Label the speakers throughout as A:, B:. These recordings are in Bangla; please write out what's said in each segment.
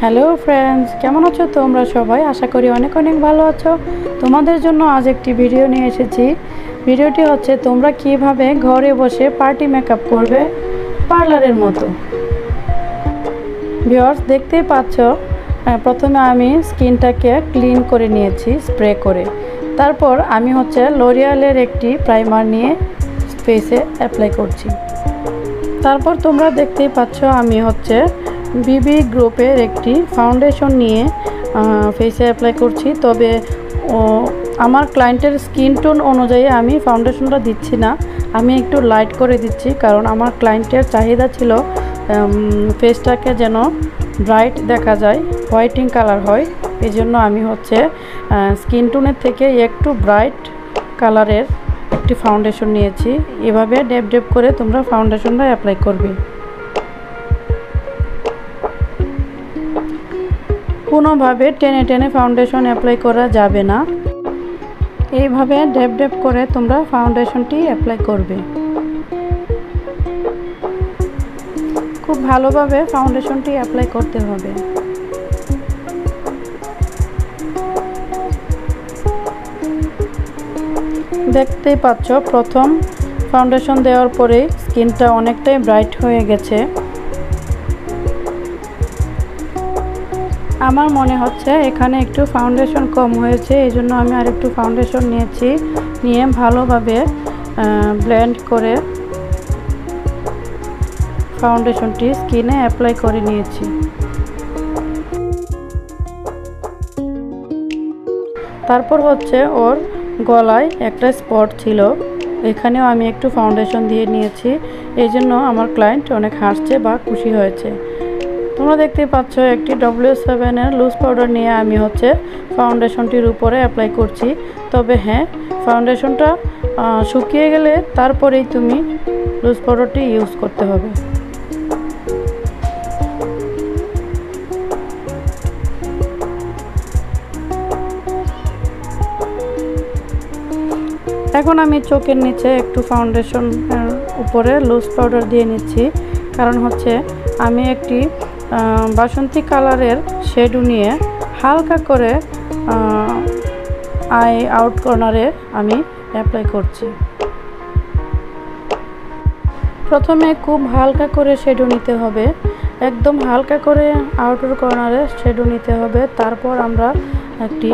A: হ্যালো ফ্রেন্ডস, কেমন আছো তোমরা সবাই? আশা করি অনেক অনেক ভালো আছো। তোমাদের জন্য আজ একটি ভিডিও নিয়ে এসেছি। ভিডিওটি হচ্ছে তোমরা কিভাবে ঘরে বসে পার্টি মেকআপ করবে পার্লারের মতো। ভিউয়ার্স, দেখতেই পাচ্ছ, প্রথমে আমি স্কিনটাকে ক্লিন করে নিয়েছি স্প্রে করে। তারপর আমি হচ্ছে লরিয়ালের একটি প্রাইমার নিয়ে ফেসে অ্যাপ্লাই করছি। তারপর তোমরা দেখতেই পাচ্ছ আমি হচ্ছে বিবি গ্রুপের একটি ফাউন্ডেশন নিয়ে ফেসে অ্যাপ্লাই করছি। তবে আমার ক্লায়েন্টের স্কিন টোন অনুযায়ী আমি ফাউন্ডেশনটা দিচ্ছি না, আমি একটু লাইট করে দিচ্ছি, কারণ আমার ক্লায়েন্টের চাহিদা ছিল ফেসটাকে যেন ব্রাইট দেখা যায়, হোয়াইটিং কালার হয়। এই জন্য আমি হচ্ছে স্কিন টোনের থেকে একটু ব্রাইট কালারের একটি ফাউন্ডেশন নিয়েছি। এভাবে ডেপ ডেপ করে তোমরা ফাউন্ডেশনটা অ্যাপ্লাই করবে। কোনোভাবে টেনে টেনে ফাউন্ডেশন অ্যাপ্লাই করা যাবে না, এইভাবে ডেপ ডেপ করে তোমরা ফাউন্ডেশনটি অ্যাপ্লাই করবে। খুব ভালোভাবে ফাউন্ডেশনটি অ্যাপ্লাই করতে হবে। দেখতেই পাচ্ছ, প্রথম ফাউন্ডেশন দেওয়ার পরেই স্কিনটা অনেকটাই ব্রাইট হয়ে গেছে। আমার মনে হচ্ছে এখানে একটু ফাউন্ডেশন কম হয়েছে, এই জন্য আমি আর একটু ফাউন্ডেশন নিয়েছি, নিয়ে ভালোভাবে ব্লেন্ড করে ফাউন্ডেশনটি স্কিনে অ্যাপ্লাই করে নিয়েছি। তারপর হচ্ছে ওর গলায় একটা স্পট ছিল, এখানেও আমি একটু ফাউন্ডেশন দিয়ে নিয়েছি। এই জন্য আমার ক্লায়েন্ট অনেক হাসছে বা খুশি হয়েছে। তোমরা দেখতে পাচ্ছ একটি W7 লুজ পাউডার নিয়ে আমি হচ্ছে ফাউন্ডেশনটির উপরে অ্যাপ্লাই করছি। তবে হ্যাঁ, ফাউন্ডেশনটা শুকিয়ে গেলে তারপরেই তুমি লুজ পাউডারটি ইউজ করতে হবে। এখন আমি চোখের নিচে একটু ফাউন্ডেশনের উপরে লুজ পাউডার দিয়ে নিচ্ছি, কারণ হচ্ছে আমি একটি বাসন্তী কালারের শেডো নিয়ে হালকা করে আই আউট কর্নারে আমি অ্যাপ্লাই করছি। প্রথমে খুব হালকা করে শেডো নিতে হবে, একদম হালকা করে আউটার কর্নারে শেডো নিতে হবে। তারপর আমরা একটি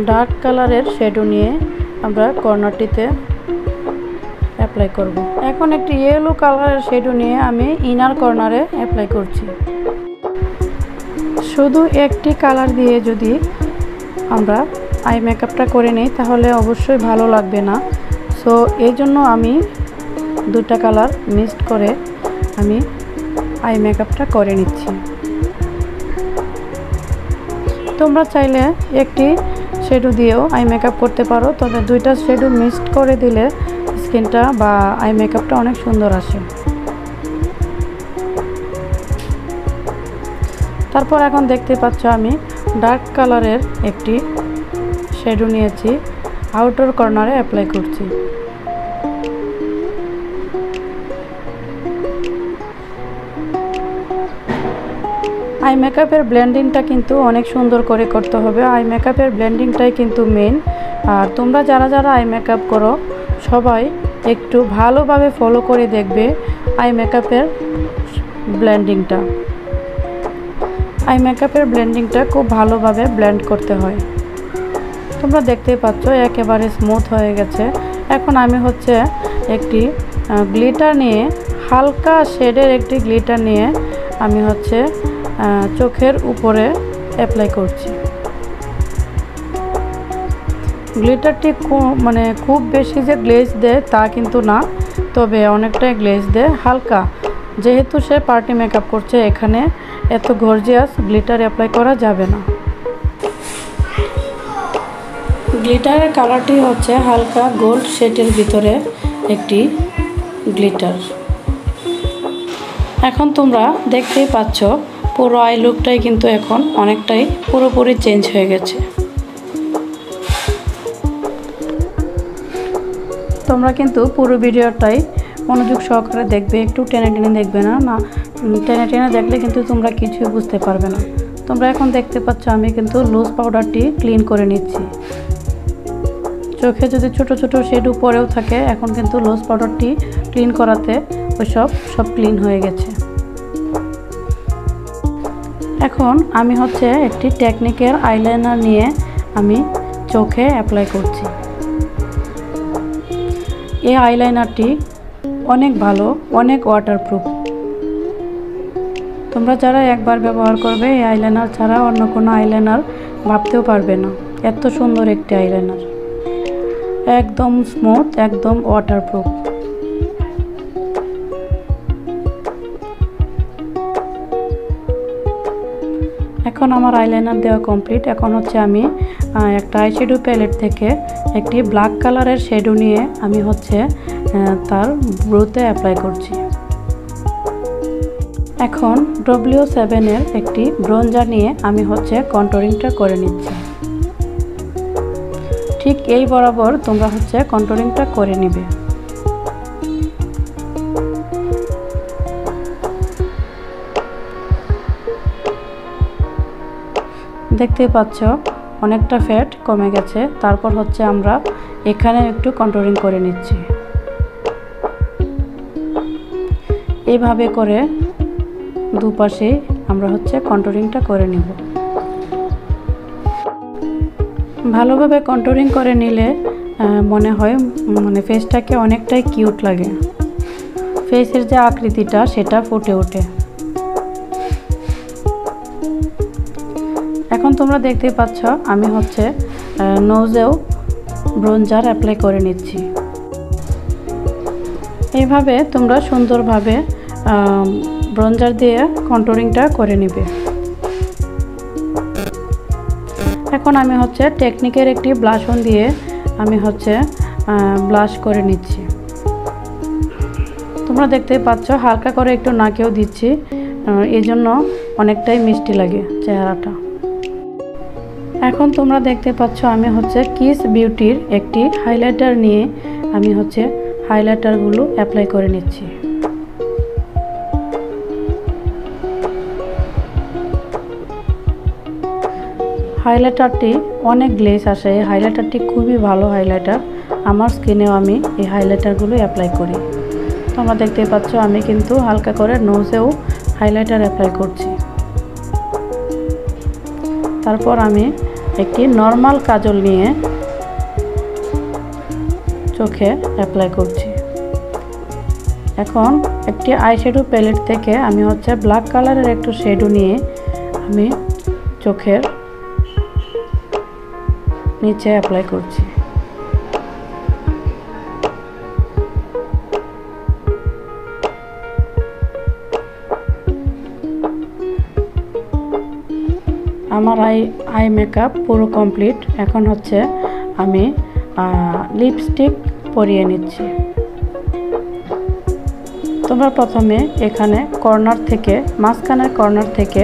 A: ডার্ক কালারের শেডো নিয়ে আমরা কর্নারটিতে অ্যাপ্লাই করব। এখন একটি ইয়েলো কালারের শেডো নিয়ে আমি ইনার কর্নারে অ্যাপ্লাই করছি। শুধু একটি কালার দিয়ে যদি আমরা আই মেকআপটা করে নিই তাহলে অবশ্যই ভালো লাগবে না। সো এই জন্য আমি দুটা কালার মিক্সড করে আমি আই মেকআপটা করে নিচ্ছি। তোমরা চাইলে একটি শেডো দিয়েও আই মেকআপ করতে পারো, তবে দুইটা শেডো মিক্সড করে দিলে স্কিনটা বা আই মেকআপটা অনেক সুন্দর আসে। তারপর এখন দেখতে পাচ্ছ আমি ডার্ক কালারের একটি শেডো নিয়েছি, আউটার কর্নারে অ্যাপ্লাই করছি। আই মেকআপের ব্লেন্ডিংটা কিন্তু অনেক সুন্দর করে করতে হবে, আই মেকআপের ব্লেন্ডিংটাই কিন্তু মেন। আর তোমরা যারা যারা আই মেকআপ করো সবাই একটু ভালোভাবে ফলো করে দেখবে আই মেকআপের ব্লেন্ডিংটা। আই মেকআপের ব্লেন্ডিংটা খুব ভালোভাবে ব্লেন্ড করতে হয়। তোমরা দেখতেই পাচ্ছ একেবারে স্মুথ হয়ে গেছে। এখন আমি হচ্ছে একটি গ্লিটার নিয়ে, হালকা শেডের একটি গ্লিটার নিয়ে আমি হচ্ছে চোখের উপরে অ্যাপ্লাই করছি। গ্লিটারটি খুব বেশি যে গ্লেজ দেয় তা কিন্তু না, তবে অনেকটাই গ্লেজ দেয় হালকা। যেহেতু সে পার্টি মেকআপ করছে, এখানে এত গর্জিয়াস গ্লিটার অ্যাপ্লাই করা যাবে না। গ্লিটারের কালারটি হচ্ছে হালকা গোল্ড শেডের ভিতরে একটি গ্লিটার। এখন তোমরা দেখতেই পাচ্ছ পুরো আই লুকটাই কিন্তু এখন অনেকটাই পুরোপুরি চেঞ্জ হয়ে গেছে। তোমরা কিন্তু পুরো ভিডিওটাই মনোযোগ সহকারে দেখবে, একটু টেনে টেনে দেখবে না, টেনে টেনে দেখলে কিন্তু তোমরা কিছুই বুঝতে পারবে না। তোমরা এখন দেখতে পাচ্ছ আমি কিন্তু লুজ পাউডারটি ক্লিন করে নিচ্ছি। চোখে যদি ছোট ছোট শেড উপরেও থাকে, এখন কিন্তু লুজ পাউডারটি ক্লিন করাতে ওই সব ক্লিন হয়ে গেছে। এখন আমি হচ্ছে একটি টেকনিকের আইলাইনার নিয়ে আমি চোখে অ্যাপ্লাই করছি। এই আইলাইনারটি অনেক ভালো, অনেক ওয়াটারপ্রুফ। তোমরা যারা একবার ব্যবহার করবে এই আইলাইনার ছাড়া অন্য কোনো আইলাইনার ভাবতেও পারবে না। এত সুন্দর একটি আইলাইনার, একদম স্মুথ, একদম ওয়াটারপ্রুফ। এখন আমার আইলাইনার দেওয়া কমপ্লিট। এখন হচ্ছে আমি একটা আইশ্যাডো প্যালেট থেকে একটি ব্ল্যাক কালারের শ্যাডো নিয়ে আমি হচ্ছে তার ব্রুতে অ্যাপ্লাই করছি। এখন W7 এর একটি ব্রঞ্জার নিয়ে আমি হচ্ছে কন্টুরিংটা করে নিচ্ছি। ঠিক এই বরাবর তোমরা হচ্ছে কন্টুরিংটা করে নেবে। দেখতেই পাচ্ছ অনেকটা ফ্যাট কমে গেছে। তারপর হচ্ছে আমরা এখানে একটু কন্টুরিং করে নিচ্ছি। এইভাবে করে দুপাশে আমরা হচ্ছে কন্টুরিংটা করে নিব। ভালোভাবে কন্টুরিং করে নিলে মনে হয় ফেসটাকে অনেকটাই কিউট লাগে। ফেসের যে আকৃতিটা সেটা ফুটে ওঠে। এখন তোমরা দেখতে পাচ্ছ আমি হচ্ছে নোজেও ব্রঞ্জার অ্যাপ্লাই করে নিচ্ছি। এইভাবে তোমরা সুন্দরভাবে ব্রঞ্জার দিয়ে কন্টুরিংটা করে নেবে। এখন আমি হচ্ছে টেকনিকের একটি ব্লাশ অন দিয়ে আমি হচ্ছে ব্লাশ করে নিচ্ছি। তোমরা দেখতেই পাচ্ছ হালকা করে একটু নাকেও দিচ্ছি, এই জন্য অনেকটাই মিষ্টি লাগে চেহারাটা। এখন তোমরা দেখতে পাচ্ছ আমি হচ্ছে কিস বিউটির একটি হাইলাইটার নিয়ে আমি হচ্ছে হাইলাইটারগুলো অ্যাপ্লাই করে নিচ্ছি। হাইলাইটারটি অনেক গ্লেজ আসে। এই হাইলাইটারটি খুবই ভালো হাইলাইটার। আমার স্কিনেও আমি এই হাইলাইটারগুলো অ্যাপ্লাই করি। তোমরা দেখতে পাচ্ছ আমি কিন্তু হালকা করে নোজেও হাইলাইটার অ্যাপ্লাই করছি। তারপর আমি একটি নর্মাল কাজল নিয়ে চোখে অ্যাপ্লাই করছি। এখন একটি আইশ্যাডো প্যালেট থেকে আমি হচ্ছে ব্ল্যাক কালারের একটু শ্যাডো নিয়ে আমি চোখের নিচে অ্যাপ্লাই করছি। আমার আই মেকআপ পুরো কমপ্লিট। এখন হচ্ছে আমি লিপস্টিক পরিয়ে নিচ্ছি। তোমরা প্রথমে এখানে কর্নার থেকে, মাঝখানের কর্নার থেকে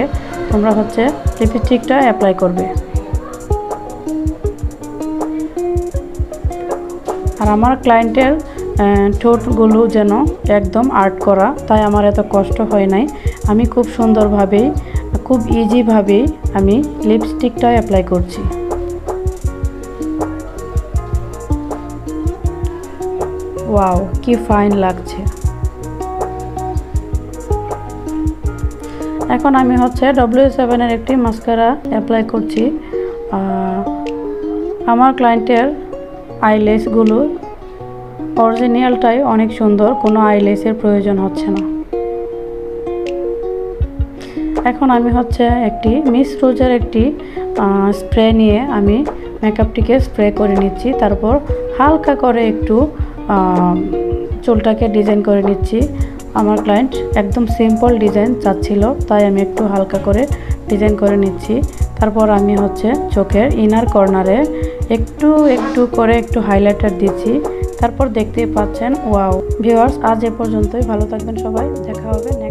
A: তোমরা হচ্ছে লিপস্টিকটা অ্যাপ্লাই করবে। আর আমার ক্লায়েন্টের ঠোঁটগুলো যেন একদম আর্ট করা, তাই আমার এত কষ্ট হয় নাই। আমি খুব সুন্দরভাবেই, খুব ইজিভাবেই আমি লিপস্টিকটা অ্যাপ্লাই করছি। ওয়াও, কি ফাইন লাগছে। এখন আমি হচ্ছে W7 এর একটি মাস্কারা অ্যাপ্লাই করছি। আমার ক্লায়েন্টের আইল্যাশগুলো অরিজিনালটাই অনেক সুন্দর, কোনো আইল্যাশের প্রয়োজন হচ্ছে না। এখন আমি হচ্ছে একটি মিস রোজের একটি স্প্রে নিয়ে আমি মেকআপটিকে স্প্রে করে নিচ্ছি। তারপর হালকা করে একটু চুলটাকে ডিজাইন করে নিচ্ছি। আমার ক্লায়েন্ট একদম সিম্পল ডিজাইন চাচ্ছিল, তাই আমি একটু হালকা করে ডিজাইন করে নিচ্ছি। তারপর আমি হচ্ছে চোখের ইনার কর্নারে একটু একটু করে একটু হাইলাইটার দিচ্ছি। তারপর দেখতেই পাচ্ছেন, ওয়াও ভিউয়ার্স, আজ এ পর্যন্তই। ভালো থাকবেন সবাই, দেখা হবে নেক্সট